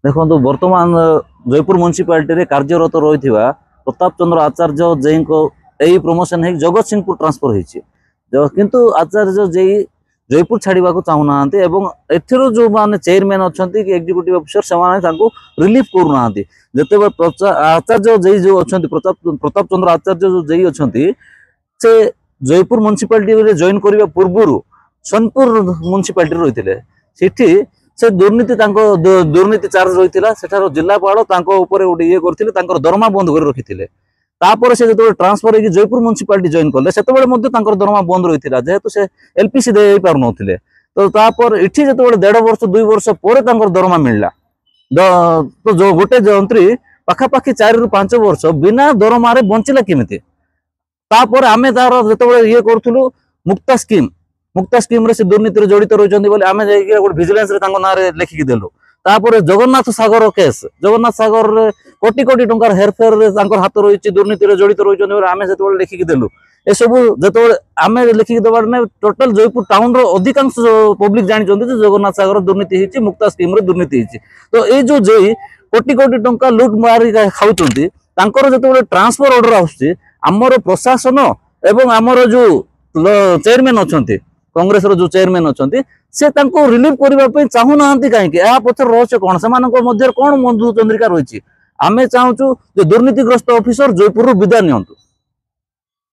देखो बर्तमान जयपुर म्युनिसिपालिटी कार्यरत रही प्रताप चंद्र आचार्य जई को यही प्रमोशन है जगत सिंहपुर ट्रांसफर हो किंतु आचार्य जई जयपुर छाड़ा चाहूना एथिरो जो माने चेयरमैन अच्छा कि एग्जीक्यूटिव ऑफिसर से रिलीफ करूना जिते आचार्य जई जो अच्छा प्रताप चंद्र आचार्य जो जई अच्छा से जयपुर म्युनिसिपालिटी जॉइन करने पूर्व सोनपुर म्युनिसिपालिटी रही थी से दुर्नीति दुर्नीति चार्ज रही सेठार जिलापाल गोटे ये करते दरमा बंद कर रखी तापर से जो ट्रांसफर हो जयपुर म्युनिसिपालिटी जॉइन कले से दरमा बंद रही जेहेतु से एलपीसी दे पार नथिले तो तापर इठी जो 1.5 वर्ष 2 वर्ष पर दरमा मिलला तो जो गोटे जंत्री पाखापाखि 4 ରୁ 5 वर्ष बिना दरमा रे बंचिला केमिति तापर आमे तार जो ये करूँ मुक्ता स्कीम रे से दुर्नीति जड़ित रही आम गोटे भिजिलेंस ना लिखिकी देलु तापर जगन्नाथ सागर केस जगन्नाथ सागर कोटी कोटी टंकार हेरफेर हाथ रही दुर्नीति जड़ित रही आम से लिखिकी देलु ए सब जो आम लिखिकी देवार ना टोटाल जयपुर टाउन अधिकांश पब्लिक जानते जगन्नाथ सागर दुर्नीति होती मुक्ता स्कीम दुर्नीति होती तो ये जो जई कोटी कोटी टंका लुट मारी खाऊँ जो ट्रांसफर ऑर्डर आमर प्रशासन एवं आमर जो चेयरमैन अच्छा कांग्रेस जो चेयरमैन अच्छा से रिलीफ करने चाहूना कहीं पचर रहस्य कौन से कौन बंधु चंद्रिका रही आम चाहूँ दुर्नीतिग्रस्त ऑफिसर जयपुर विदा नि।